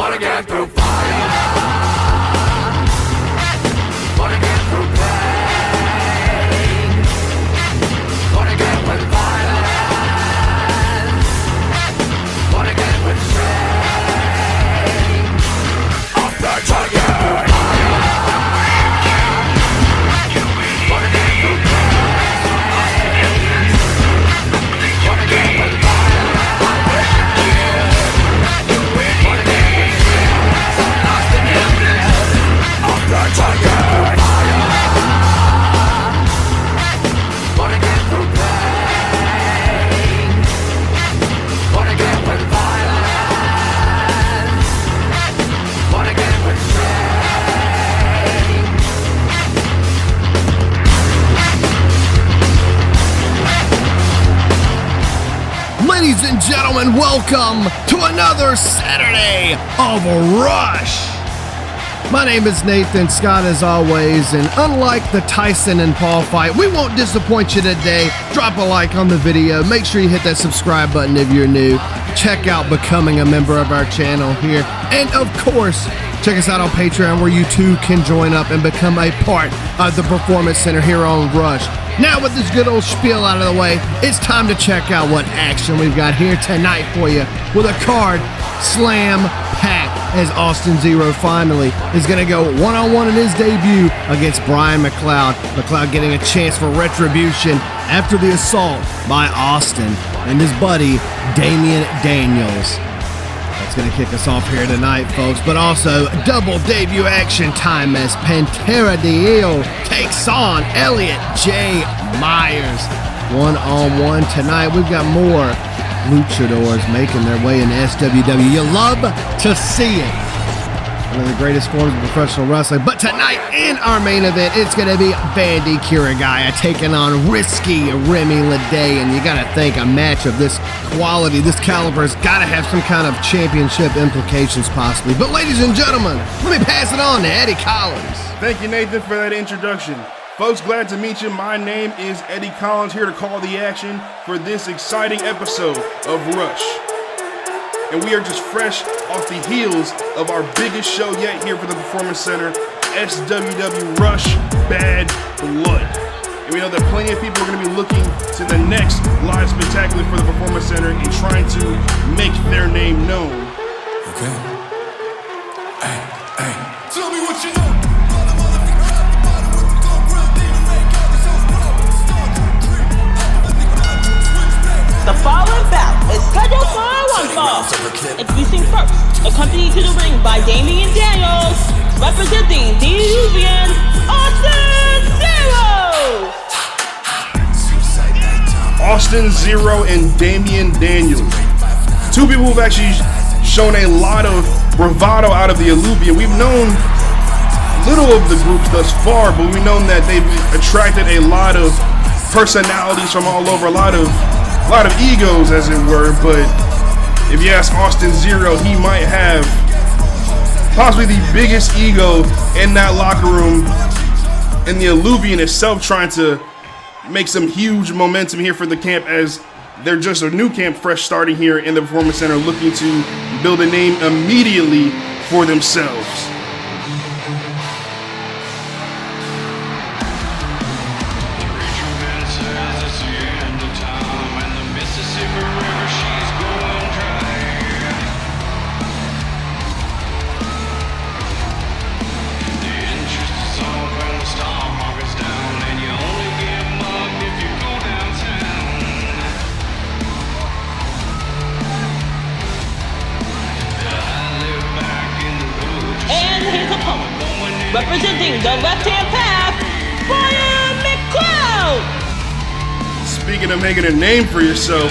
Wanna get through fire. Wanna get through pain. Wanna get with violence. Wanna get with shame. I'm back to you. Wanna get through pain. Wanna get with violence. Wanna get with shame. Lost in your blood. I'm back to you. Wanna get through pain. Wanna get with violence. Wanna get with shame. Ladies and gentlemen, welcome to another Saturday of Rush. My name is Nathan Scott as always, and unlike the Tyson and Paul fight, we won't disappoint you today. Drop a like on the video, make sure you hit that subscribe button if you're new. Check out becoming a member of our channel here, and of course, check us out on Patreon where you too can join up and become a part of the Performance Center here on Rush. Now with this good old spiel out of the way, it's time to check out what action we've got here tonight for you with a card slam packed as Austin Zero finally is going to go one-on-one in his debut against Brian McLoud. McLoud getting a chance for retribution after the assault by Austin and his buddy Damian Daniels. That's going to kick us off here tonight, folks, but also double debut action time as Pantera takes on Elliot J. Myers. One-on-one tonight. We've got more luchadors making their way in SWW. You love to see it. One of the greatest forms of professional wrestling. But tonight in our main event, it's going to be Vandy Kirigaya taking on Risky Remy Lede. And you got to think a match of this quality, this caliber, has got to have some kind of championship implications possibly. But ladies and gentlemen, let me pass it on to Eddie Collins. Thank you, Nathan, for that introduction. Folks, glad to meet you. My name is Eddie Collins, here to call the action for this exciting episode of Rush. And we are just fresh off the heels of our biggest show yet here for the Performance Center, SWW Rush Bad Blood. And we know that plenty of people are going to be looking to the next live spectacular for the Performance Center and trying to make their name known. Okay. Hey, tell me what you know. The following bout is scheduled for one fall. Introducing first, accompanied to the ring by Damian Daniels, representing the Illusion, Austin Zero! Austin Zero and Damian Daniels. Two people who've actually shown a lot of bravado out of the Illuvian. We've known little of the groups thus far, but we've known that they've attracted a lot of personalities from all over, a lot of egos, as it were. But if you ask Austin Zero, he might have possibly the biggest ego in that locker room, and the Illuvian itself trying to make some huge momentum here for the camp, as they're just a new camp fresh starting here in the Performance Center, looking to build a name immediately for themselves. Representing the left-hand path, Brian McLoud! Speaking of making a name for yourself,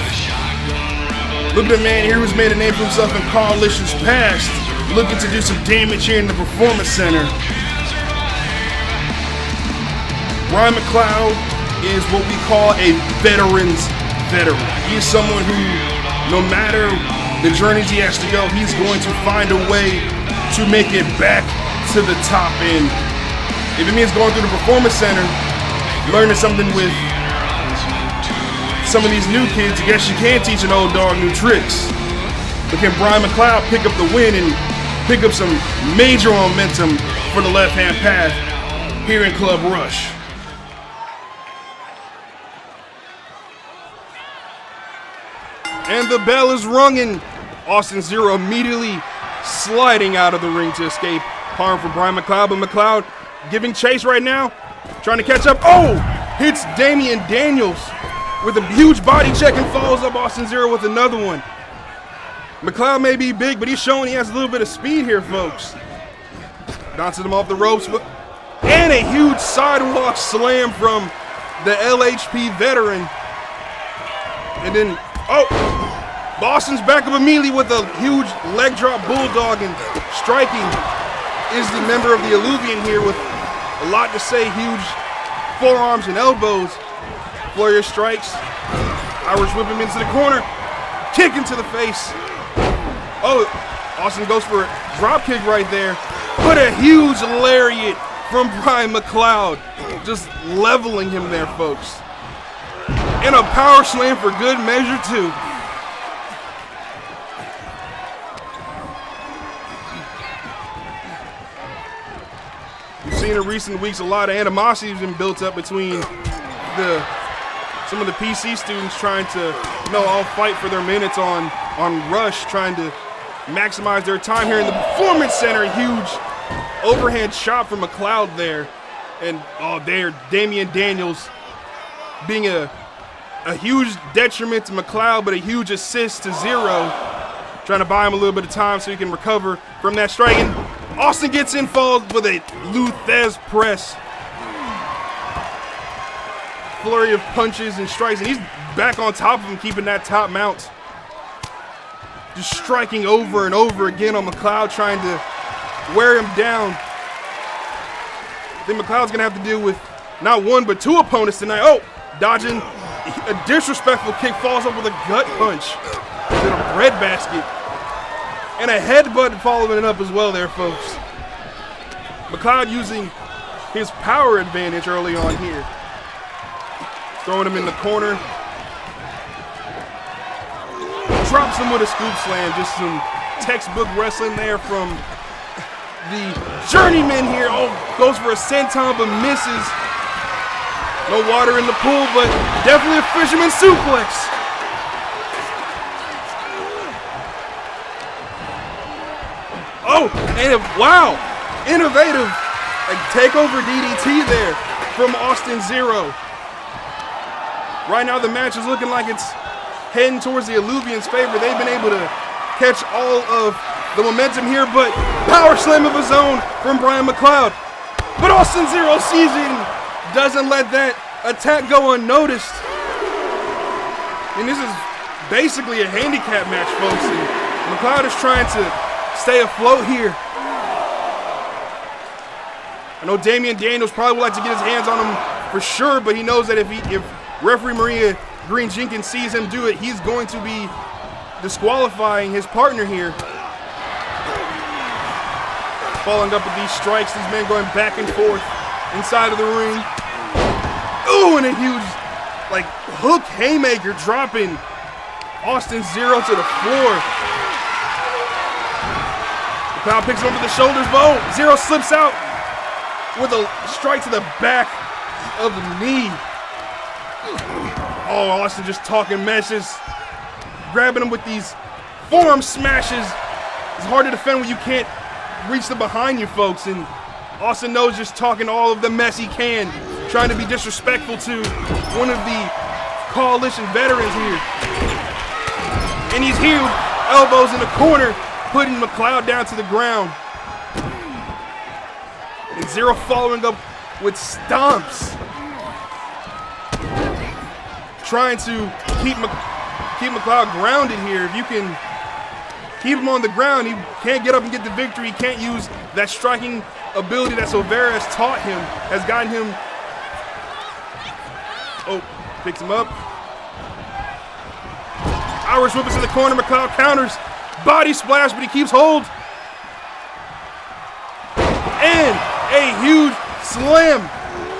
look at the man here who's made a name for himself in coalitions past, looking to do some damage here in the Performance Center. Brian McLoud is what we call a veteran's veteran. He is someone who, no matter the journeys he has to go, he's going to find a way to make it back to the top end. If it means going through the Performance Center, learning something with some of these new kids, I guess you can teach an old dog new tricks. But can Brian McLoud pick up the win and pick up some major momentum for the left-hand path here in Club Rush. And the bell is runging. Austin Zero immediately sliding out of the ring to escape harm from Brian McLoud, but McLoud giving chase right now, trying to catch up. Oh, hits Damian Daniels with a huge body check and follows up Austin Zero with another one. McLoud may be big, but he's showing he has a little bit of speed here, folks. Bounces him off the ropes, and a huge sidewalk slam from the LHP veteran. And then, oh, Boston's back up immediately with a huge leg drop bulldog, and striking is the member of the Illuvian here with a lot to say, huge forearms and elbows. Flurry of strikes, Irish whip him into the corner, kick into the face. Oh, Austin goes for a drop kick right there, but a huge lariat from Brian McLoud, just leveling him there, folks. And a power slam for good measure, too. We've seen in recent weeks a lot of animosity has been built up between some of the PC students trying to, all fight for their minutes on Rush, trying to maximize their time here in the Performance Center. Huge overhand shot from McLoud there. And there, Damian Daniels being a huge detriment to McLeod, but a huge assist to Zero. Trying to buy him a little bit of time so he can recover from that strike. And Austin gets involved with a Luthez press. Flurry of punches and strikes, and he's back on top of him, keeping that top mount. Just striking over and over again on McLeod, trying to wear him down. I think McLeod's gonna have to deal with not one, but two opponents tonight. Oh, dodging a disrespectful kick, falls up with a gut punch in a bread basket. And a headbutt following it up as well there, folks. McLeod using his power advantage early on here. Throwing him in the corner. Drops him with a scoop slam. Just some textbook wrestling there from the journeyman here. Oh, goes for a senton but misses. No water in the pool, but definitely a fisherman suplex. Oh, and wow, innovative takeover DDT there from Austin Zero. Right now the match is looking like it's heading towards the Illuvians' favor. They've been able to catch all of the momentum here, but power slam of his own from Brian McLoud. But Austin Zero sees it and doesn't let that attack go unnoticed. And this is basically a handicap match, folks. And McLoud is trying to stay afloat here. I know Damian Daniels probably would like to get his hands on him for sure, but he knows that if referee Maria Green Jenkins sees him do it, he's going to be disqualifying his partner here. Following up with these strikes, these men going back and forth inside of the ring. Ooh, and a huge hook haymaker dropping Austin Zero to the floor. McLeod picks him up with the shoulders, but Zero slips out with a strike to the back of the knee. Oh, Austin just talking messes, grabbing him with these forearm smashes. It's hard to defend when you can't reach the behind you, folks. And Austin knows just talking all of the mess he can, trying to be disrespectful to one of the coalition veterans here. And he's here, elbows in the corner, putting McLeod down to the ground. And Zero following up with stomps. Trying to keep McLeod grounded here. If you can keep him on the ground, he can't get up and get the victory. He can't use that striking ability that Silvera has taught him, has gotten him. Oh, picks him up. Irish whip is in the corner. McLeod counters. Body splash, but he keeps hold. And a huge slam.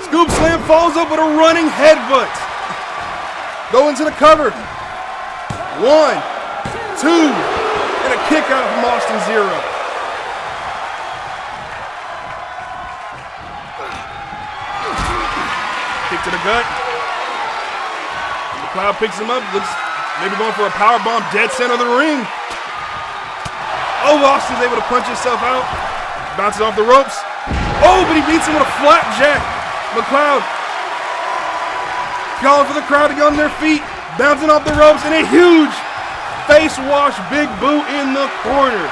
Scoop slam follows up with a running headbutt. Go into the cover. 1, 2, and a kick out from Austin Zero. Kick to the gut. McLoud picks him up. Looks maybe going for a power bomb dead center of the ring. Oh, Austin's able to punch himself out. Bounces off the ropes. Oh, but he beats him with a flapjack. McLoud calling for the crowd to get on their feet. Bouncing off the ropes and a huge face wash big boot in the corner.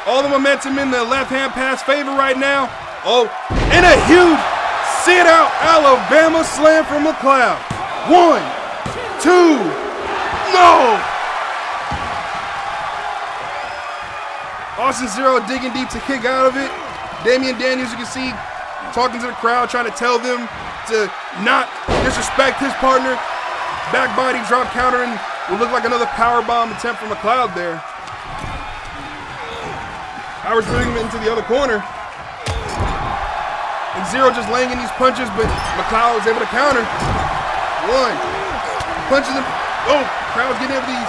All the momentum in the left-hand pass favor right now. Oh, and a huge sit-out Alabama slam from McLoud. 1, 2, no! Austin Zero digging deep to kick out of it. Damian Daniels, you can see, talking to the crowd, trying to tell them to not disrespect his partner. Back body drop counter and will look like another powerbomb attempt from McLoud there. Howard's bringing him into the other corner. And Zero just laying in these punches, but McLoud was able to counter. 1. Punches him. Oh, crowd's getting into these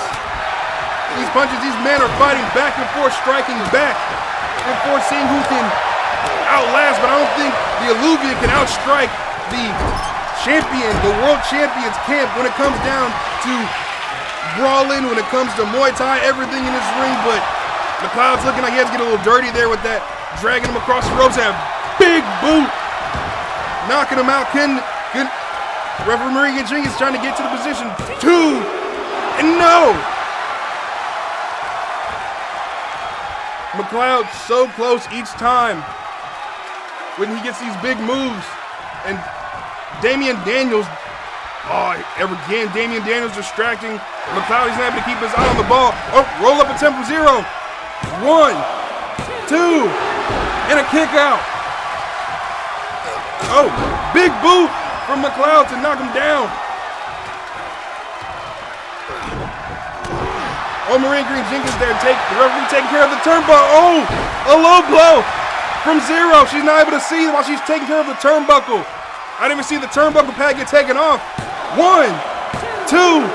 punches. These men are fighting back and forth, striking back and forth, seeing who can outlast, but I don't think the Illuvian can outstrike the champion, the world champion's camp when it comes down to brawling, when it comes to Muay Thai, everything in this ring. But McLeod's looking like he has to get a little dirty there with that, dragging him across the ropes, and a big boot, knocking him out. Referee Jenkins trying to get to the position. 2, and no! McLoud so close each time when he gets these big moves. And Damian Daniels, again, Damian Daniels distracting McLoud. He's not able to keep his eye on the ball. Oh, roll up attempt from Zero. 1, 2, and a kick out. Oh, big boot from McLoud to knock him down. Oh, Marine Green Jenkins there, the referee taking care of the turnbuckle. Oh, a low blow from Zero. She's not able to see while she's taking care of the turnbuckle. I didn't even see the turnbuckle pad get taken off. 1, 2,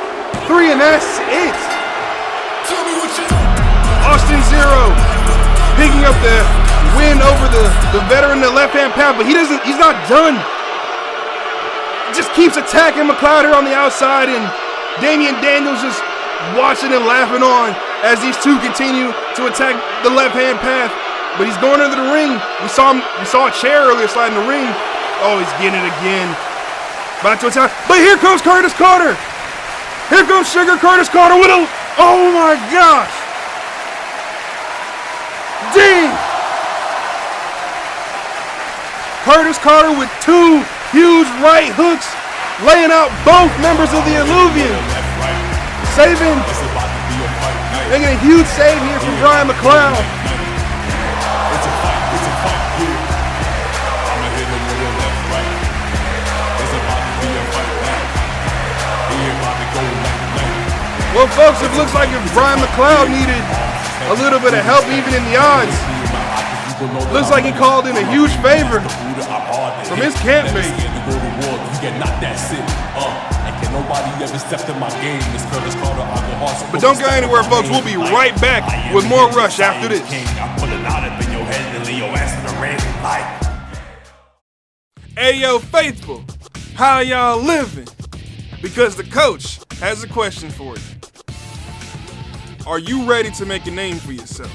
3, and that's it. Austin Zero picking up the win over the veteran in the left-hand pad, but he's not done. He just keeps attacking McLoud here on the outside, and Damian Daniels just watching and laughing on as these two continue to attack the left-hand path. But he's going into the ring. We saw a chair earlier slide in the ring. Oh, he's getting it again. About to attack. But here comes Curtis Carter. Here comes Sugar Curtis Carter with a, oh my gosh. Ding. Curtis Carter with 2 huge right hooks, laying out both members of the Illuvian. Saving, making a huge save here from Brian McLoud. Well, folks, it looks like if Brian McLoud needed a little bit of help even in the odds, looks like he called in a huge favor from his campmate. But don't go anywhere, folks. We'll be right back with more Rush after this. Hey, yo, faithful, how y'all living? Because the coach has a question for you. Are you ready to make a name for yourself?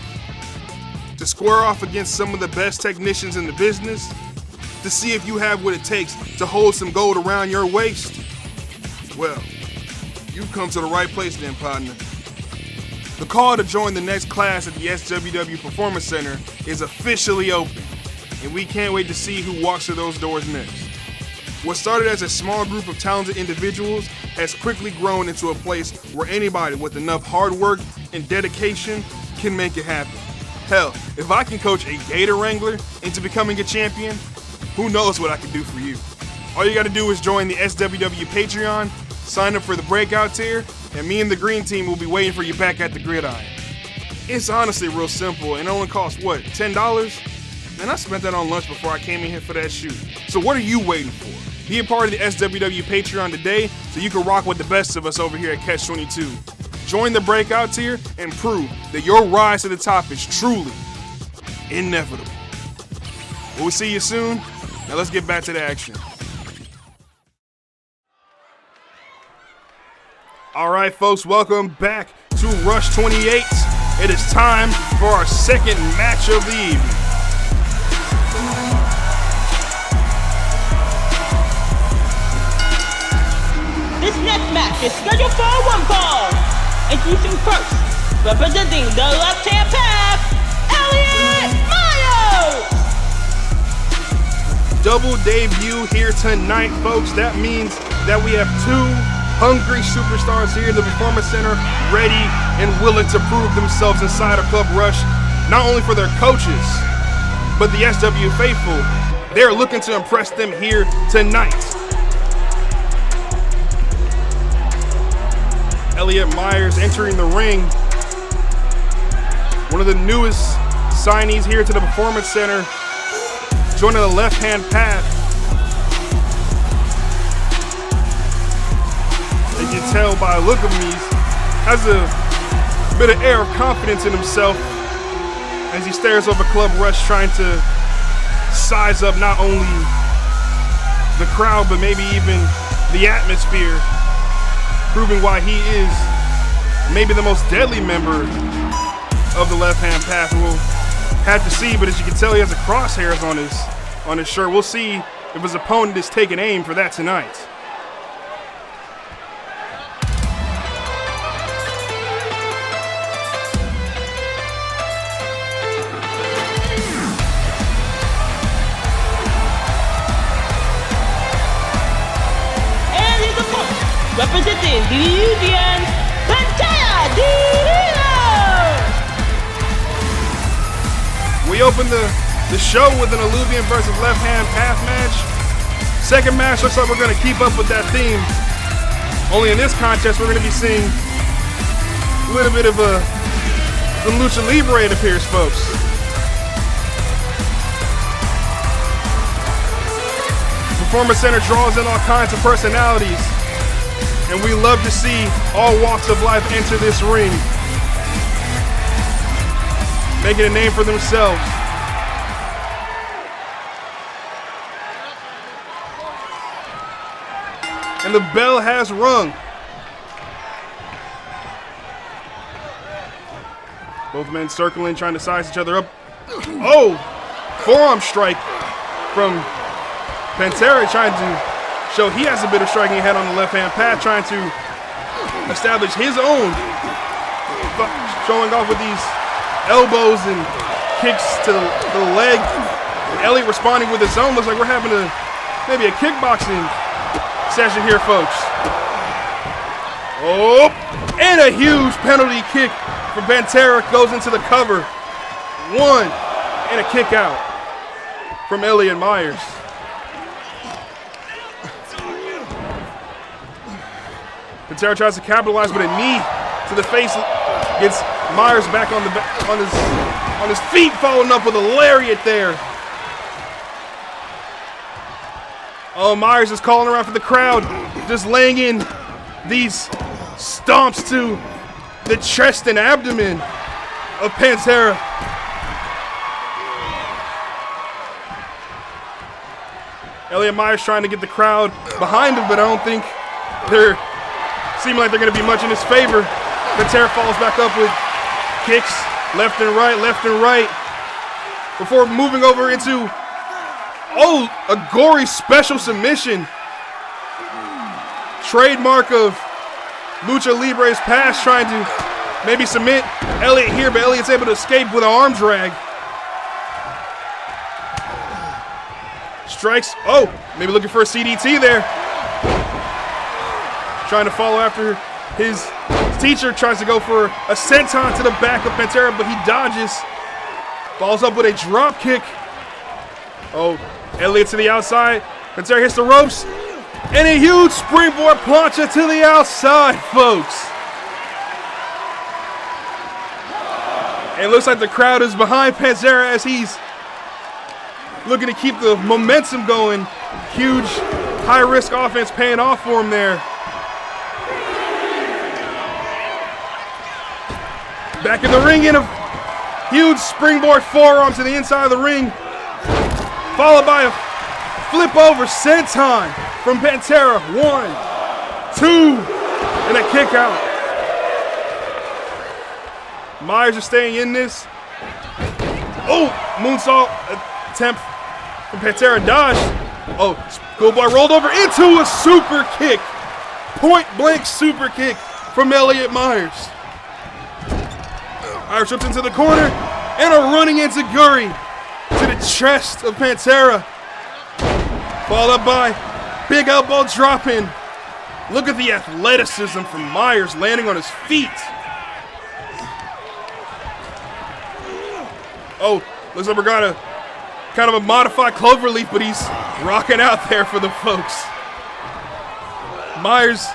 To square off against some of the best technicians in the business? To see if you have what it takes to hold some gold around your waist? Well, you've come to the right place then, partner. The call to join the next class at the SWW Performance Center is officially open, and we can't wait to see who walks through those doors next. What started as a small group of talented individuals has quickly grown into a place where anybody with enough hard work and dedication can make it happen. Hell, if I can coach a Gator Wrangler into becoming a champion, who knows what I can do for you. All you gotta do is join the SWW Patreon, sign up for the breakout tier, and me and the green team will be waiting for you back at the gridiron. It's honestly real simple and only costs, what, $10? Man, I spent that on lunch before I came in here for that shoot. So what are you waiting for? Be a part of the SWW Patreon today so you can rock with the best of us over here at Catch 22. Join the breakout tier and prove that your rise to the top is truly inevitable. We'll see you soon. Now let's get back to the action. All right, folks, welcome back to Rush 28. It is time for our second match of the evening. This next match is scheduled for a one fall. Introducing first, representing the left-hand path, Elliot Myers. Double debut here tonight, folks. That means that we have two hungry superstars here in the Performance Center, ready and willing to prove themselves inside of Club Rush, not only for their coaches, but the SW faithful. They're looking to impress them here tonight. Elliot Myers entering the ring. One of the newest signees here to the Performance Center, joining the left-hand path. As you tell by the look of him, he has a bit of air of confidence in himself as he stares over Club Rush, trying to size up not only the crowd, but maybe even the atmosphere, proving why he is maybe the most deadly member of the left-hand path. We'll have to see, but as you can tell, he has a crosshairs on his shirt. We'll see if his opponent is taking aim for that tonight. And his opponent, representing the Illusions, Pantera. We opened the show with an Illuvian versus left-hand path match. Second match looks like we're going to keep up with that theme. Only in this contest, we're going to be seeing a little bit of some Lucha Libre, it appears, folks. Performance Center draws in all kinds of personalities, and we love to see all walks of life enter this ring, making a name for themselves. And the bell has rung. Both men circling, trying to size each other up. Oh, forearm strike from Pantera, trying to show he has a bit of striking ahead on the left-hand path, trying to establish his own, showing off with these elbows and kicks to the leg. Elliot responding with his own. Looks like we're having maybe a kickboxing session here, folks. Oh, and a huge penalty kick from Pantera goes into the cover. One, and a kick out from Elliot Myers. Pantera tries to capitalize with a knee to the face, gets Myers back on his feet, following up with a lariat there. Oh, Myers is calling around for the crowd, just laying in these stomps to the chest and abdomen of Pantera. Elliot Myers trying to get the crowd behind him, but I don't think they're seem like they're going to be much in his favor. Pantera falls back up with kicks left and right, before moving over into, oh, a gory special submission. Trademark of Lucha Libre's past, trying to maybe submit Elliot here, but Elliot's able to escape with an arm drag. Strikes, oh, maybe looking for a CDT there. Trying to follow after his teacher, tries to go for a senton to the back of Pantera, but he dodges. Falls up with a drop kick. Oh, Elliot to the outside. Pantera hits the ropes. And a huge springboard plancha to the outside, folks. And it looks like the crowd is behind Pantera as he's looking to keep the momentum going. Huge high-risk offense paying off for him there. Back in the ring, in a huge springboard forearm to the inside of the ring. Followed by a flip over senton from Pantera. 1, 2, and a kick out. Myers is staying in this. Oh, moonsault attempt from Pantera, dodged. Oh, Schoolboy rolled over into a super kick. Point blank super kick from Elliot Myers. Myers trips into the corner and a running enziguri to the chest of Pantera. Followed by big elbow drop in. Look at the athleticism from Myers landing on his feet. Oh, looks like we're gonna kind of a modified cloverleaf, but he's rocking out there for the folks. Myers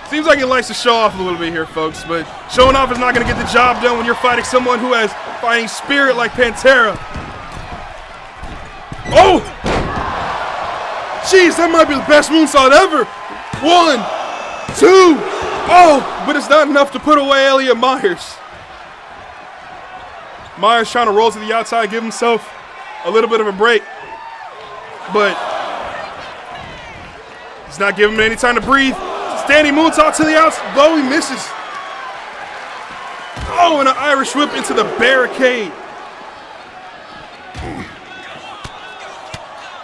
seems like he likes to show off a little bit here, folks, but showing off is not gonna get the job done when you're fighting someone who has fighting spirit like Pantera. Oh! Jeez, that might be the best moonsault ever. 1, 2, oh, but it's not enough to put away Elliot Myers. Myers trying to roll to the outside, give himself a little bit of a break, but he's not giving him any time to breathe. Standing moonsault to the outside, though he misses. Oh, and an Irish whip into the barricade.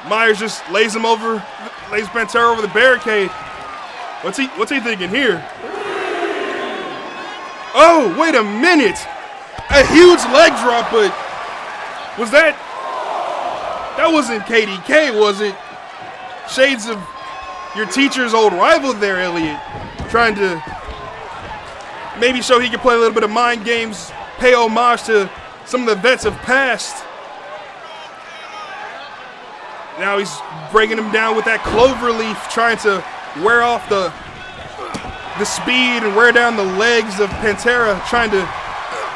Myers just lays Pantera over the barricade. What's he thinking here? Oh, wait a minute. A huge leg drop, but was that wasn't KDK, was it? Shades of your teacher's old rival there, Elliot. Trying to maybe show he can play a little bit of mind games, pay homage to some of the vets of past. Now he's breaking him down with that cloverleaf, trying to wear off the speed and wear down the legs of Pantera, trying to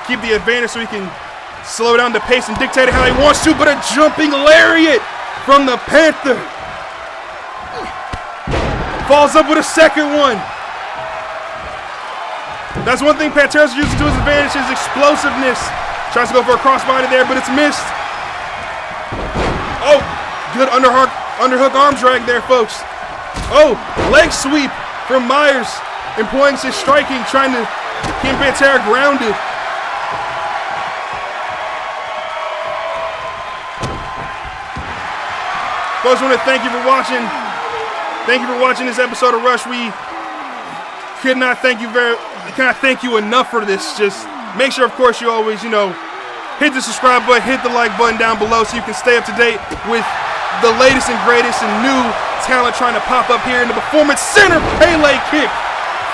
keep the advantage so he can slow down the pace and dictate it how he wants to, but a jumping lariat from the Panther. Falls up with a second one. That's one thing Pantera's using to his advantage, his explosiveness. Tries to go for a crossbody there, but it's missed. Oh, good underhook arm drag there, folks. Oh, leg sweep from Myers, employing his striking, trying to keep Pantera grounded. Folks, I want to thank you for watching. Thank you for watching this episode of Rush. We cannot thank you enough for this. Just make sure, of course, you always, hit the subscribe button, hit the like button down below so you can stay up to date with the latest and greatest and new talent trying to pop up here in the Performance Center Pele kick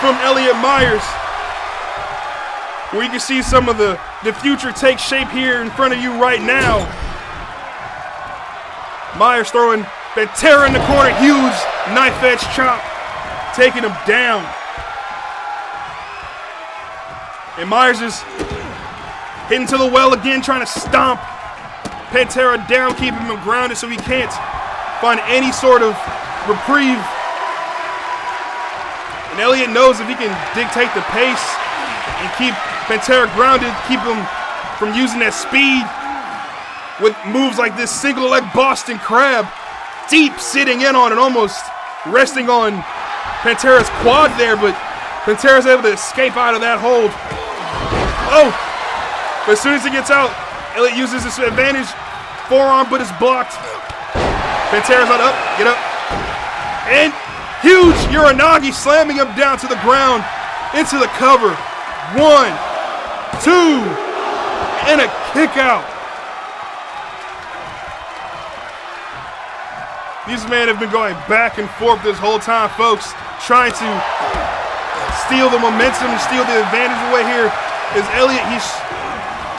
from Elliot Myers, where you can see some of the future take shape here in front of you right now. Myers throwing Pantera in the corner, huge knife edge chop, taking him down. And Myers is hitting to the well again, trying to stomp Pantera down, keeping him grounded so he can't find any sort of reprieve. And Elliot knows if he can dictate the pace and keep Pantera grounded, keep him from using that speed with moves like this single leg Boston Crab, deep sitting in on and almost resting on Pantera's quad there, but Pantera's able to escape out of that hold. Oh, but as soon as he gets out, Elliot uses his advantage forearm, but it's blocked. Pantera's not up, get up. And huge Uranagi slamming him down to the ground into the cover. 1, 2, and a kick out. These men have been going back and forth this whole time, folks, trying to steal the momentum and steal the advantage away here. Is Elliot,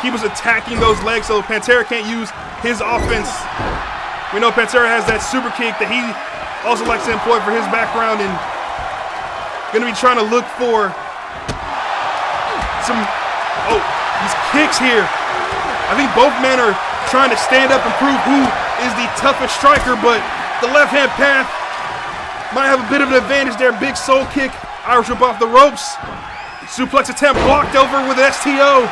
he was attacking those legs so Pantera can't use his offense. We know Pantera has that super kick that he also likes to employ for his background, and gonna be trying to look for these kicks here. I think both men are trying to stand up and prove who is the toughest striker, but the left hand path might have a bit of an advantage there. Big soul kick, Irish whip off the ropes. Suplex attempt blocked over with STO.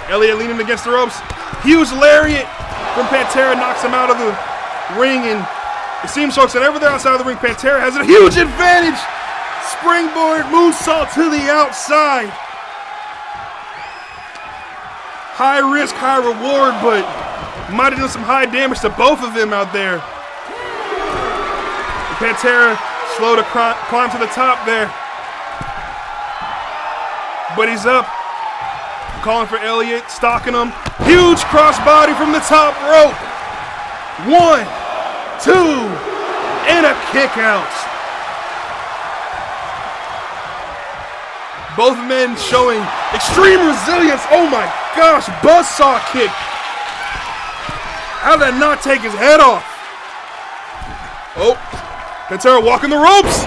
Elliot leaning against the ropes. Huge lariat from Pantera knocks him out of the ring, and it seems, folks, that whenever they're outside of the ring, Pantera has a huge advantage. Springboard moonsault to the outside. High risk, high reward, but might have done some high damage to both of them out there. And Pantera slow to climb to the top there. But he's up. Calling for Elliot, stalking him. Huge crossbody from the top rope. 1, 2, and a kick out. Both men showing extreme resilience. Oh my gosh, buzzsaw kick. How did that not take his head off? Oh, Pantera walking the ropes.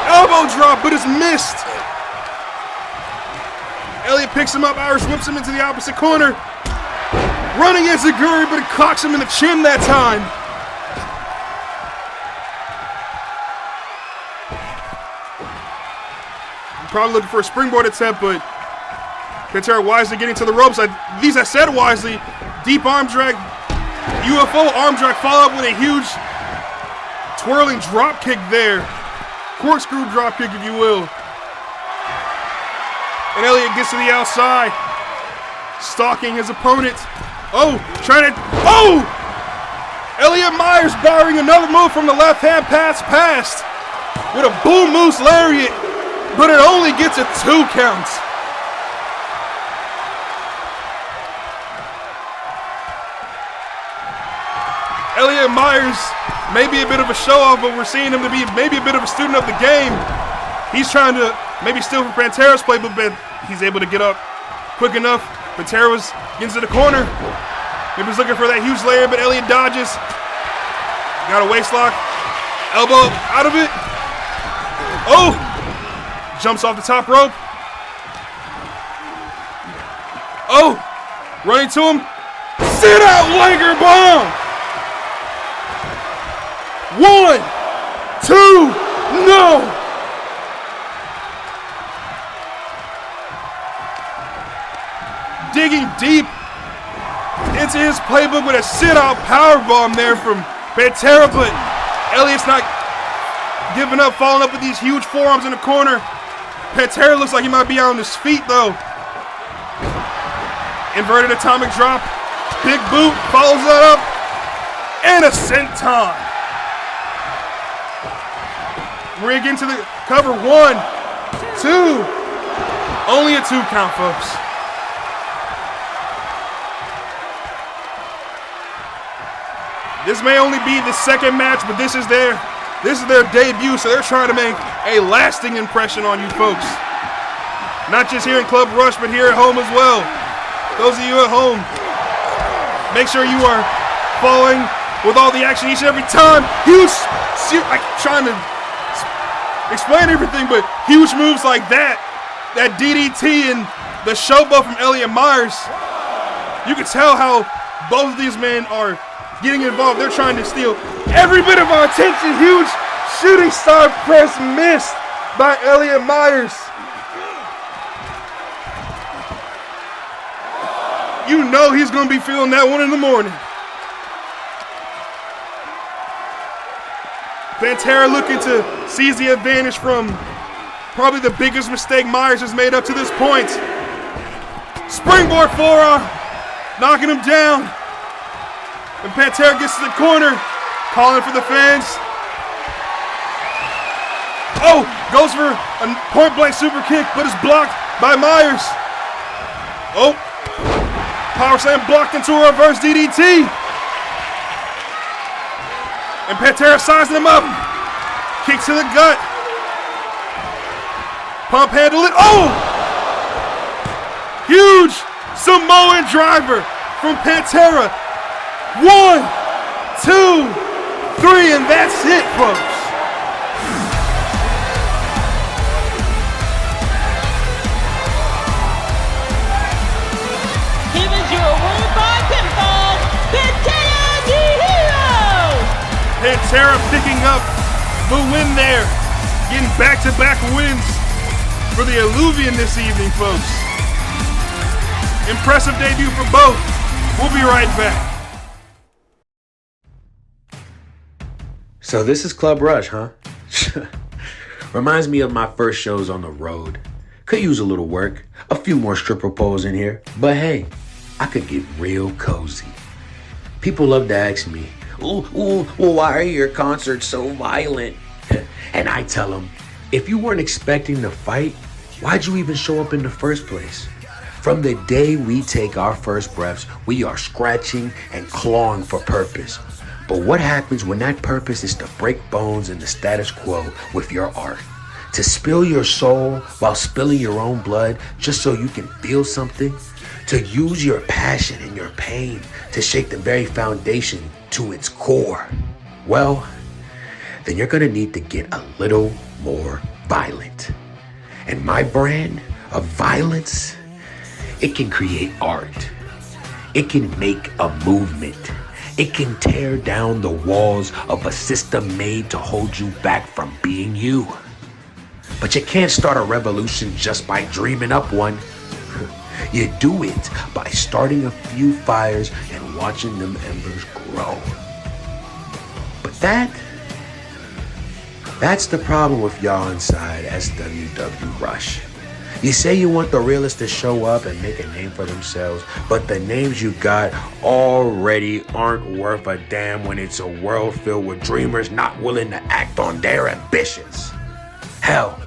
Elbow drop, but it's missed. Elliot picks him up, Irish whips him into the opposite corner. Running enziguri, but it clocks him in the chin that time. Probably looking for a springboard attempt, but Pantera wisely getting to the ropes. These I said wisely. Deep arm drag, UFO arm drag, follow up with a huge twirling drop kick there. Corkscrew drop kick, if you will. And Elliot gets to the outside, stalking his opponent. Oh, trying to, oh! Elliot Myers borrowing another move from the left hand pass past with a boom moose lariat, but it only gets a 2 count. Elliot Myers may be a bit of a show off, but we're seeing him to be maybe a bit of a student of the game. He's trying to maybe steal from Pantera's playbook, but he's able to get up quick enough. Pantera gets to the corner. Maybe he's looking for that huge layer, but Elliot dodges. Got a waist lock. Elbow out of it. Oh! Jumps off the top rope. Oh! Running to him. Sit out Liger bomb! 1, 2, no! Digging deep into his playbook with a sit-out powerbomb there from Pantera, but Elliot's not giving up, following up with these huge forearms in the corner. Pantera looks like he might be on his feet, though. Inverted atomic drop. Big boot, follows that up. And a senton. Rig into the cover. 1, 2. Only a 2 count, folks. This may only be the second match, but this is their debut, so they're trying to make a lasting impression on you folks. Not just here in Club Rush, but here at home as well. Those of you at home, make sure you are following with all the action each and every time. Huge, like trying to explain everything, but huge moves like that DDT and the showboat from Elliot Myers. You can tell how both of these men are getting involved. They're trying to steal every bit of our attention. Huge shooting star press missed by Elliot Myers. You know he's going to be feeling that one in the morning. Pantera looking to seize the advantage from probably the biggest mistake Myers has made up to this point. Springboard forearm, knocking him down. And Pantera gets to the corner, calling for the fans. Oh, goes for a point-blank super kick, but is blocked by Myers. Oh, power slam blocked into a reverse DDT. And Pantera sizing him up. Kick to the gut. Pump handle it. Oh! Huge Samoan driver from Pantera. 1, 2, 3, and that's it, folks. Here is your winner by pinfall, Pantera the Hero. Pantera picking up the win there. Getting back-to-back wins for the Illuvian this evening, folks. Impressive debut for both. We'll be right back. So this is Club Rush, huh? Reminds me of my first shows on the road. Could use a little work, a few more stripper poles in here, but hey, I could get real cozy. People love to ask me, well, why are your concerts so violent? And I tell them, if you weren't expecting to fight, why'd you even show up in the first place? From the day we take our first breaths, we are scratching and clawing for purpose. But what happens when that purpose is to break bones in the status quo with your art? To spill your soul while spilling your own blood just so you can feel something? To use your passion and your pain to shake the very foundation to its core? Well, then you're gonna need to get a little more violent. And my brand of violence, it can create art. It can make a movement. It can tear down the walls of a system made to hold you back from being you. But you can't start a revolution just by dreaming up one. You do it by starting a few fires and watching them embers grow. But that's the problem with y'all inside SWW Rush. You say you want the realists to show up and make a name for themselves, but the names you got already aren't worth a damn when it's a world filled with dreamers not willing to act on their ambitions. Hell,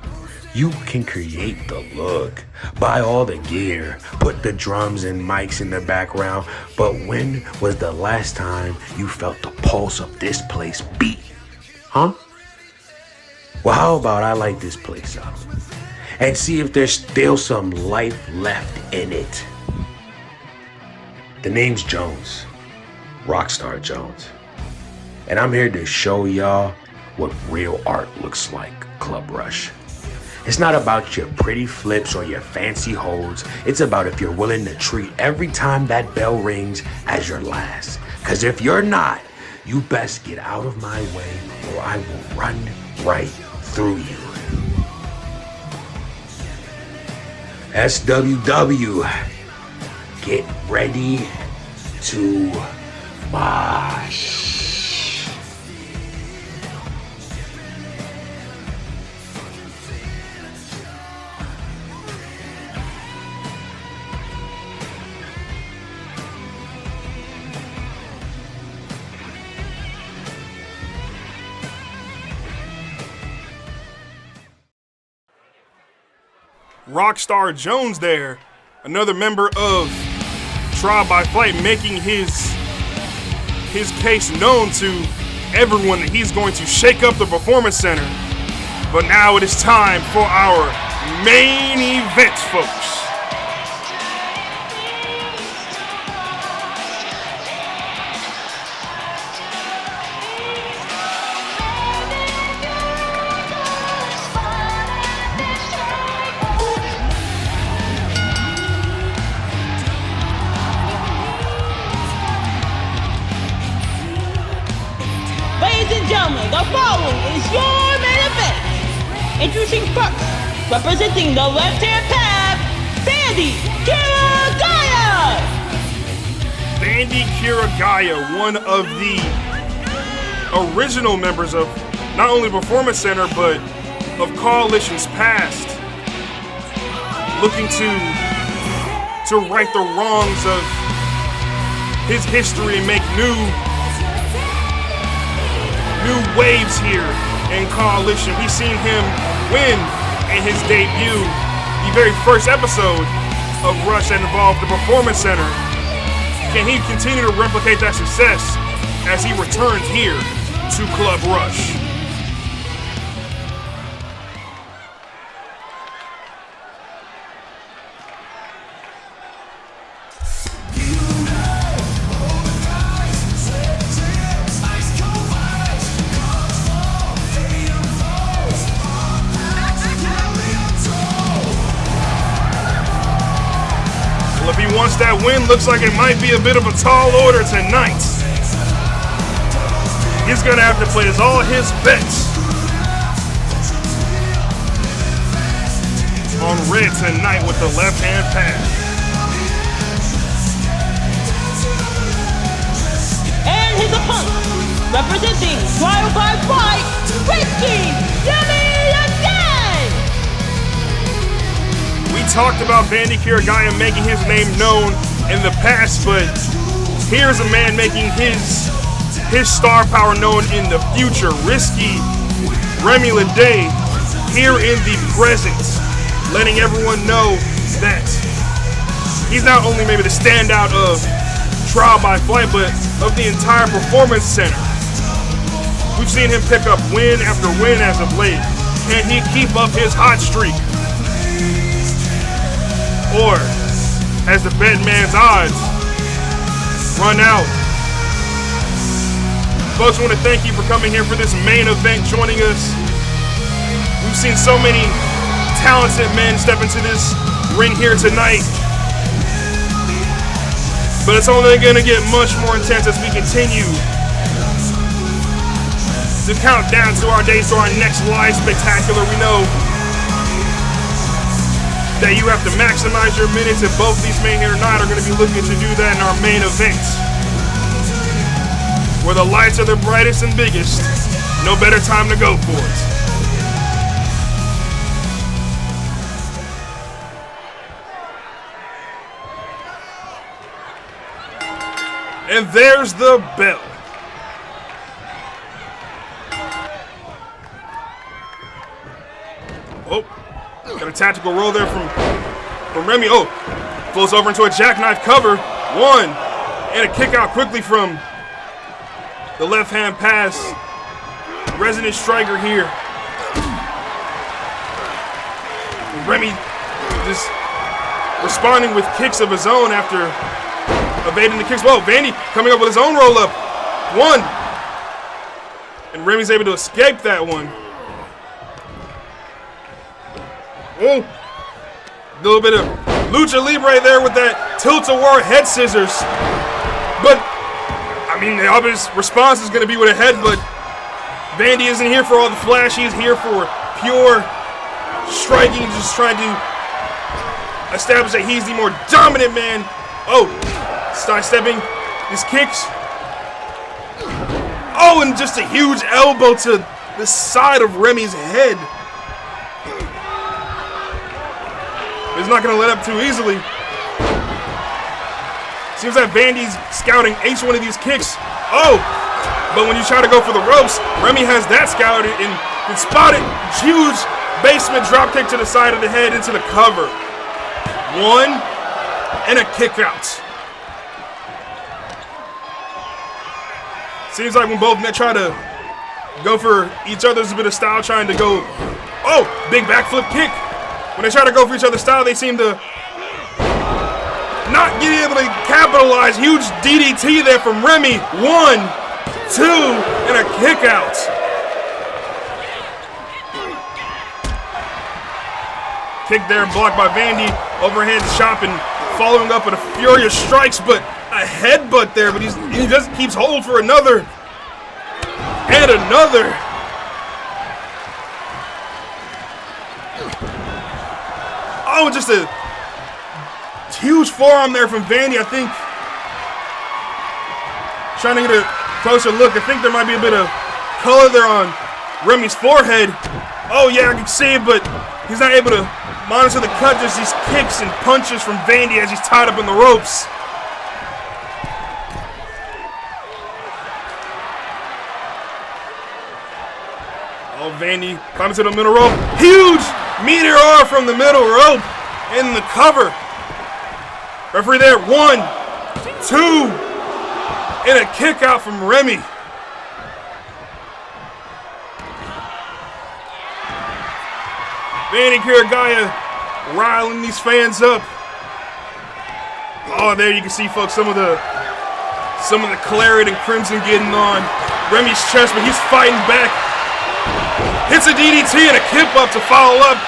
you can create the look, buy all the gear, put the drums and mics in the background, but when was the last time you felt the pulse of this place beat? Huh? Well, how about I light this place up and see if there's still some life left in it? The name's Jones, Rockstar Jones, and I'm here to show y'all what real art looks like, Club Rush. It's not about your pretty flips or your fancy holds. It's about if you're willing to treat every time that bell rings as your last. Cause if you're not, you best get out of my way or I will run right through you. SWW, get ready to mosh. Rockstar Jones there, another member of Trial by Flight, making his case known to everyone that he's going to shake up the Performance Center. But now it is time for our main event, folks. Ladies and gentlemen, the following is your main event. Introducing first, representing the left-hand path, Bandy Kiragaya! Bandy Kiragaya, one of the original members of not only Performance Center, but of Coalition's past, looking to right the wrongs of his history and make new waves here in Coalition. We've seen him win in his debut, the very first episode of Rush that involved the Performance Center. Can he continue to replicate that success as he returns here to Club Rush? If he wants that win, looks like it might be a bit of a tall order tonight. He's gonna have to place all his bets on Red tonight with the left-hand pass. his opponent, representing Trial by Fight, Risky Day. We talked about Vandy Kirigaya making his name known in the past, but here's a man making his star power known in the future. Risky Remy Lede here in the present, letting everyone know that he's not only maybe the standout of Trial by Flight, but of the entire Performance Center. We've seen him pick up win after win as of late. Can he keep up his hot streak? Or has the bet man's odds run out? Folks, I want to thank you for coming here for this main event, joining us. We've seen so many talented men step into this ring here tonight. But it's only going to get much more intense as we continue to count down to our days to our next live spectacular. We know that you have to maximize your minutes, and both these men here tonight are going to be looking to do that in our main event, where the lights are the brightest and biggest. No better time to go for it. And there's the bell. Oh, got a tactical roll there from Remy. Oh, flows over into a jackknife cover. One, and a kick out quickly from the left hand pass. Resident Striker here. Remy just responding with kicks of his own after evading the kicks. Whoa, Vandy coming up with his own roll up. One. And Remy's able to escape that one. Oh. A little bit of Lucha Libre there with that tilt-a-whirl head scissors. But, I mean, the obvious response is going to be with a headbutt. Vandy isn't here for all the flash. He's here for pure striking, just trying to establish that he's the more dominant man. Oh. Sidestepping his kicks. Oh, and just a huge elbow to the side of Remy's head. He's not going to let up too easily. Seems like Vandy's scouting each one of these kicks. Oh, but when you try to go for the ropes, Remy has that scouted and can spot it. Huge basement drop kick to the side of the head into the cover. One, and a kick out. Seems like when both men try to go for each other's a bit of style, trying to go, oh, big backflip kick. When they try to go for each other's style, they seem to not get able to capitalize. Huge DDT there from Remy. One, two, and a kick out. Kick there blocked by Vandy. Overhead chop and following up with a furious strikes, but a headbutt there, but he just keeps hold for another and another. Oh, just a huge forearm there from Vandy. I think trying to get a closer look. I think there might be a bit of color there on Remy's forehead. Oh yeah, I can see it, but he's not able to monitor the cut. Just these kicks and punches from Vandy as he's tied up in the ropes. Oh, Vandy climbing to the middle rope. Huge meteor from the middle rope in the cover. Referee there. One, two, and a kick out from Remy. Vandy Kirigaya riling these fans up. Oh, there you can see, folks, some of the claret and crimson getting on Remy's chest, but he's fighting back. Hits a DDT and a kip up to follow up.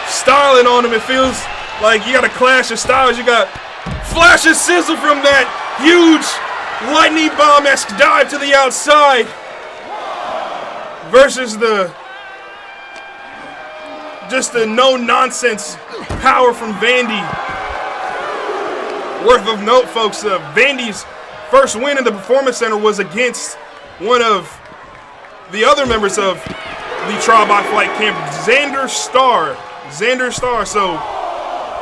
Styling on him, it feels like you got a clash of styles. You got flash and sizzle from that huge lightning bomb-esque dive to the outside versus just the no-nonsense power from Vandy. Worth of note, folks, Vandy's first win in the Performance Center was against one of the other members of the Trial by Flight camp, Xander Starr. So,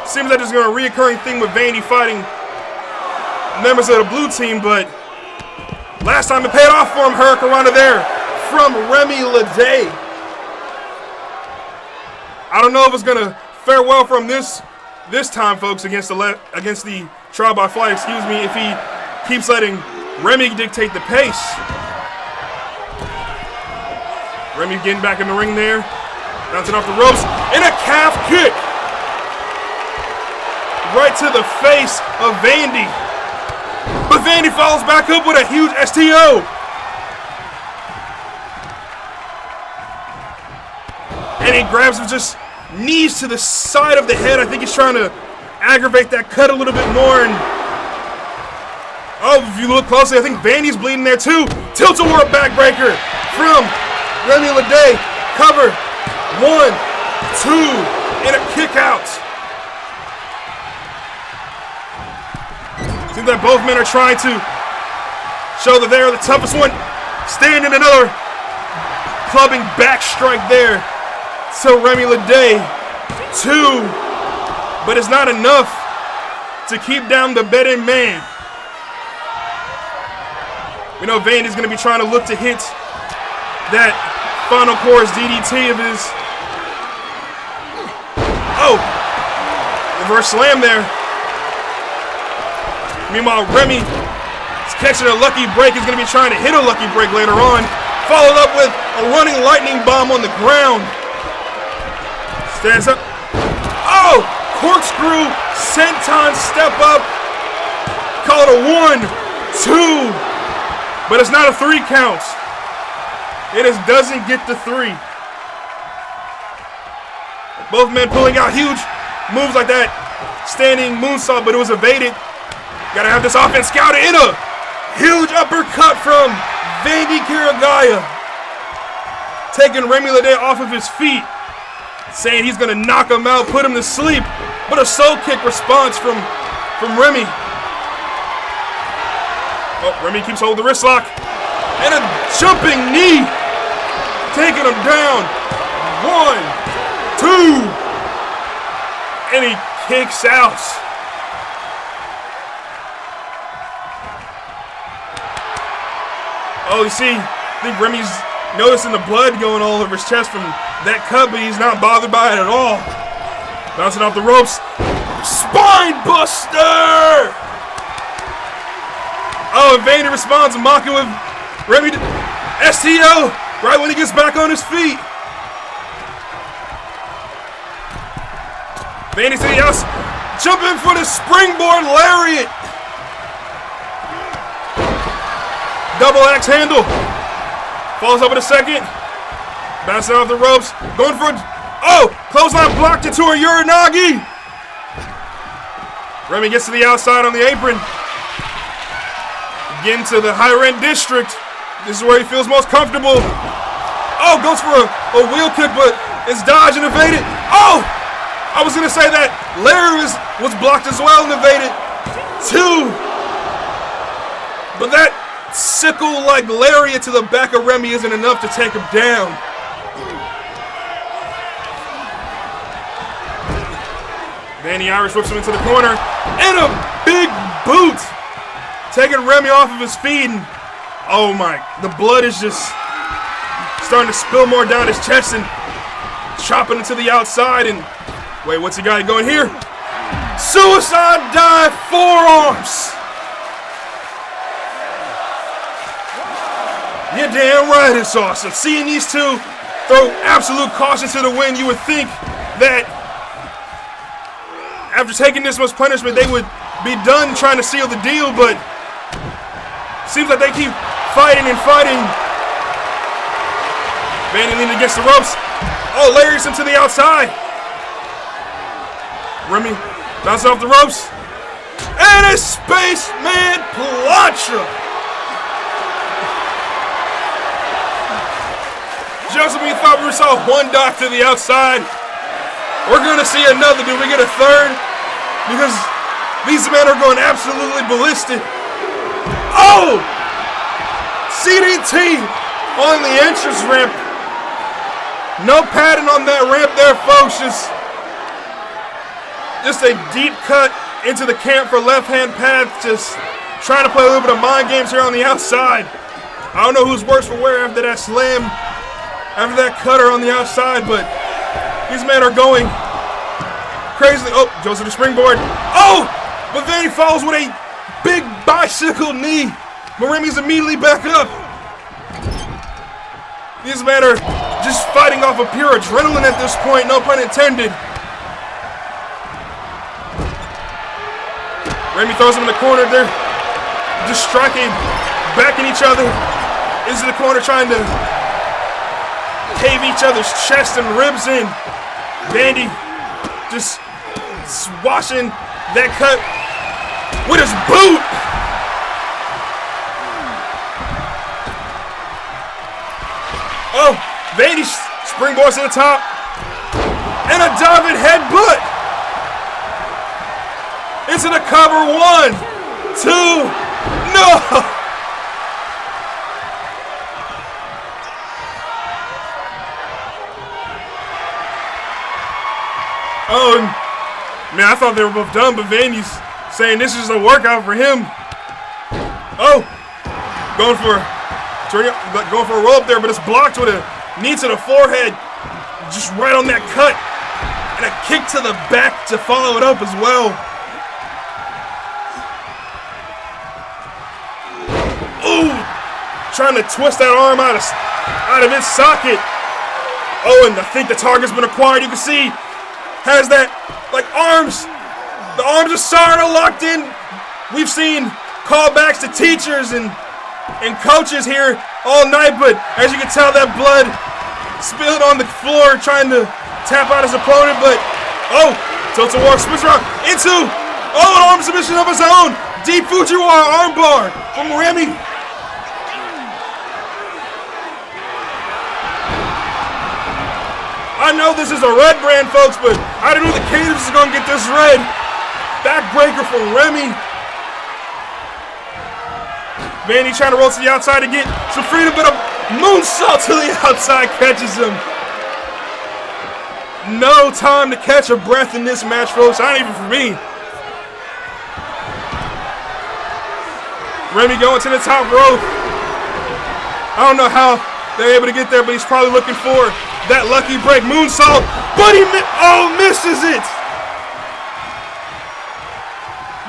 seems like there's going to be a reoccurring thing with Vandy fighting members of the blue team, but last time it paid off for him. Hurricanrana there from Remy Lede. I don't know if it's going to fare well for him this time, folks, against the Trial by Flight, if he keeps letting Remy dictate the pace. Remy getting back in the ring there, bouncing off the ropes, and a calf kick right to the face of Vandy. But Vandy follows back up with a huge STO. And he grabs him, just knees to the side of the head. I think he's trying to aggravate that cut a little bit more. And oh, if you look closely, I think Vandy's bleeding there too. Tilt-a-whirl backbreaker from Remy Lede. Cover. 1, 2, and a kick out. Seems that both men are trying to show that they are the toughest one. Standing another clubbing back strike there. So Remy Lede, 2, but it's not enough to keep down the betting man. We know Vandy's going to be trying to look to hit that final chorus DDT of his. Oh, reverse slam there. Meanwhile, Remy is catching a lucky break. He's going to be trying to hit a lucky break later on. Followed up with a running lightning bomb on the ground. Stands up. Oh! Corkscrew, senton step up. Call it a 1, 2. But it's not a 3 count. It just doesn't get the 3. Both men pulling out huge moves like that. Standing moonsault, but it was evaded. Gotta have this offense scouted in a huge uppercut from Vandy Kiragaya. Taking Remy Lede off of his feet. Saying he's gonna knock him out, put him to sleep. But a soul kick response from Remy. Oh, Remy keeps holding the wrist lock. And a jumping knee. Taking him down. 1, 2. And he kicks out. Oh, you see, I think Remy's noticing the blood going all over his chest from that cut, but he's not bothered by it at all. Bouncing off the ropes. Spine buster! Oh, and Vandy responds, mocking with Remy STO right when he gets back on his feet. Vandy to the house, jumping for the springboard lariat. Double axe handle. Falls up in a second. Bouncing off the ropes. Going for a... Oh! Clothesline blocked into a Uranagi. Remy gets to the outside on the apron. Getting to the higher end district. This is where he feels most comfortable. Oh! Goes for a wheel kick, but it's dodged and evaded. Oh! I was going to say that Larry was blocked as well and evaded. 2. But that sickle-like lariat to the back of Remy isn't enough to take him down. Vandy Irish whips him into the corner. And a big boot. Taking Remy off of his feet. And, oh my, the blood is just starting to spill more down his chest and chopping it to the outside. And wait, what's he got going here? Suicide dive forearms. You're damn right, it's awesome. Seeing these two throw absolute caution to the wind, you would think that after taking this much punishment, they would be done trying to seal the deal, but seems like they keep fighting and fighting. Vandy leaning against the ropes. Oh, Larry's him to the outside. Remy bouncing off the ropes. And a Spaceman plancha. Just when we thought we saw one dock to the outside, we're going to see another. Do we get a third? Because these men are going absolutely ballistic. Oh! CDT on the entrance ramp. No padding on that ramp there, folks. Just a deep cut into the camp for left-hand path. Just trying to play a little bit of mind games here on the outside. I don't know who's worse for wear after that slam, after that cutter on the outside, but these men are going crazily. Oh, goes to the springboard. Oh! But then he falls with a big bicycle knee. But Remy's immediately back up. These men are just fighting off of pure adrenaline at this point, no pun intended. Remy throws him in the corner. They're just striking, backing each other into the corner, trying to cave each other's chest and ribs in. Vandy just swashing that cut with his boot. Oh, Vandy springboards to the top. And a diving headbutt. Into the cover. 1, 2, no! Oh, man, I thought they were both done, but Vandy's saying this is a workout for him. Oh, going for a roll up there, but it's blocked with a knee to the forehead. Just right on that cut. And a kick to the back to follow it up as well. Ooh, trying to twist that arm out of its socket. Oh, and I think the target's been acquired. You can see has that, like, arms. The arms are sort of locked in. We've seen callbacks to teachers and coaches here all night, but as you can tell, that blood spilled on the floor trying to tap out his opponent, but, oh, tilts a war, switch around into, oh, an arm submission of his own. Deep Fujiwara armbar from Remy. I know this is a red brand, folks, but I don't know the cadence is going to get this red. Backbreaker from Remy. Vandy trying to roll to the outside to get some freedom, but a moonsault to the outside catches him. No time to catch a breath in this match, folks. Not even for me. Remy going to the top rope. I don't know how they're able to get there, but he's probably looking for that lucky break. Moonsault, but he misses it.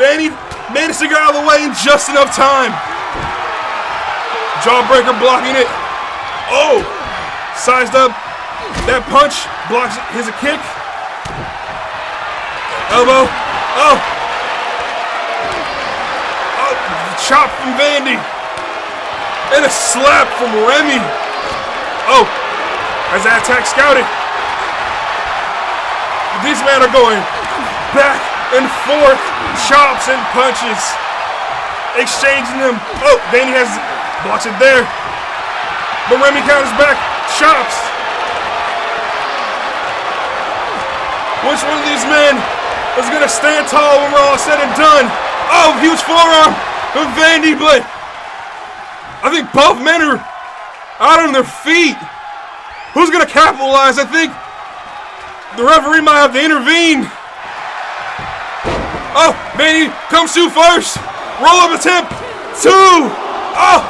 Vandy managed to get out of the way in just enough time. Jawbreaker blocking it. Oh, sized up. That punch blocks it. Here's a kick. Elbow. Oh. Oh, chop from Vandy. And a slap from Remy. Oh, as that attack scouted. These men are going back and forth. Chops and punches. Exchanging them. Oh, Vandy blocks it there. But Remy counters back. Chops. Which one of these men is going to stand tall when we're all said and done? Oh, huge forearm from Vandy, but I think both men are out on their feet. Who's going to capitalize? I think the referee might have to intervene. Oh, Vandy comes to first. Roll up attempt. 2. Oh.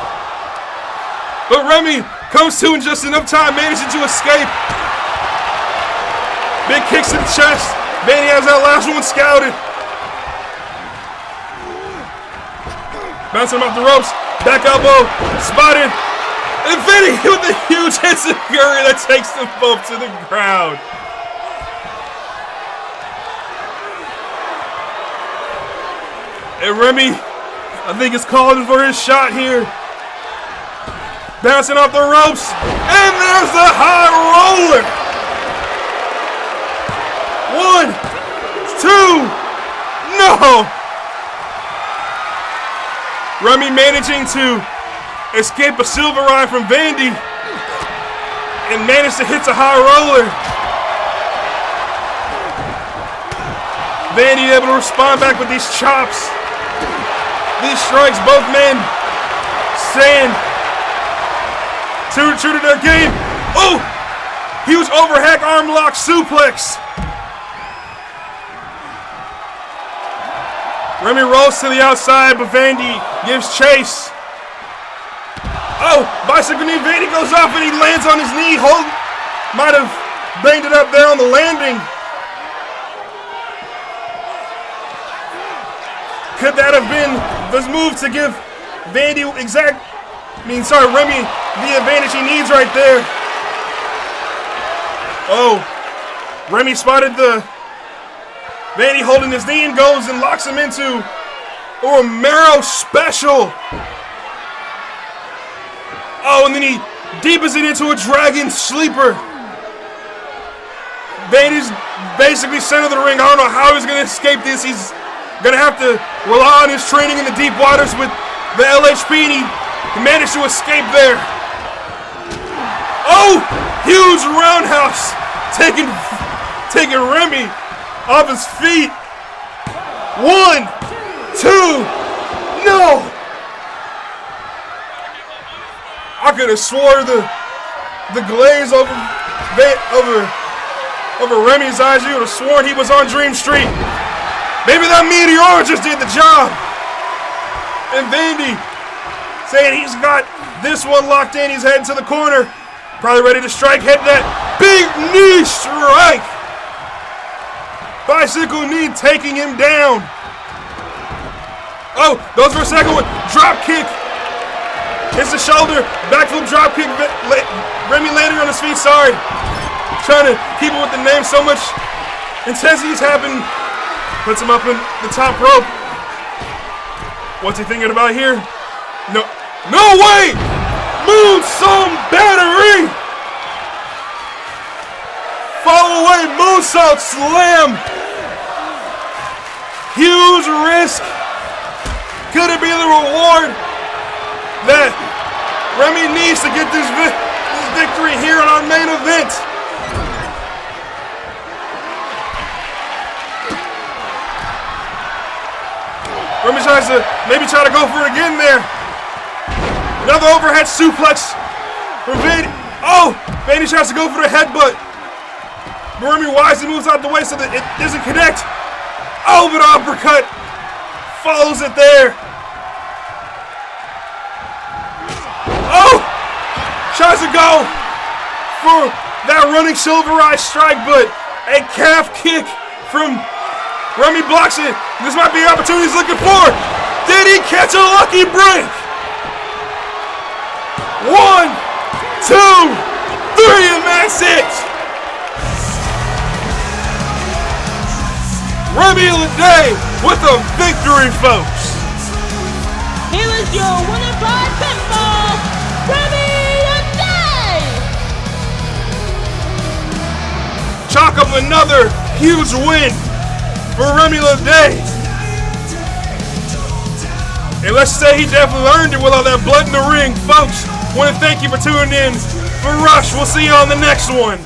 But Remy comes to in just enough time, managing to escape. Big kicks in the chest. Vandy has that last one scouted. Bouncing him off the ropes. Back elbow. Spotted. And Vandy with a huge enziguri that takes them both to the ground. And Remy, I think, is calling for his shot here. Bouncing off the ropes. And there's the high roller. 1, 2, no! Remy managing to escape a silver eye from Vandy and managed to hit a high roller. Vandy able to respond back with these chops. These strikes, both men staying true to their game. Oh! Huge overhead arm lock suplex. Remy rolls to the outside, but Vandy gives chase. Oh, bicycle knee. Vandy goes off and he lands on his knee. Might have banged it up there on the landing. Could that have been this move to give Remy the advantage he needs right there? Oh, Remy spotted the Vandy holding his knee and goes and locks him into a Romero special. Oh, and then he deepens it into a dragon sleeper. Vandy's basically center of the ring. I don't know how he's going to escape this. He's going to have to rely on his training in the deep waters with the LHP, and he managed to escape there. Oh, huge roundhouse. Taking Remy off his feet. 1, 2, no! I could have swore the glaze over Remy's eyes. You would have sworn he was on Dream Street. Maybe that meteor just did the job. And Vandy saying he's got this one locked in. He's heading to the corner. Probably ready to strike. Head that big knee strike. Bicycle knee taking him down. Oh, goes for a second one. Drop kick. Hits the shoulder. Backflip drop kick. Remy landing on his feet. Sorry. Trying to keep it with the name. So much intensity's happened. Puts him up in the top rope. What's he thinking about here? No way! Moonsault battery! Fall away moonsault slam. Huge risk. Could it be the reward that Remy needs to get this victory here on our main event? Remy tries to maybe try to go for it again there. Another overhead suplex from Vandy. Oh, Vandy tries to go for the headbutt. But Remy wisely moves out the way so that it doesn't connect. Oh, but uppercut follows it there. Oh, tries to go for that running silverized strike, but a calf kick from Remy blocks it. This might be the opportunity he's looking for. Did he catch a lucky break? 1, 2, 3, and that's it. Remy Lede with a victory, folks. Here is your winner by pinfall, Remy Lede. Chalk up another huge win for Remy Lede. And let's say he definitely earned it with all that blood in the ring, folks. Want to thank you for tuning in. For Rush, we'll see you on the next one.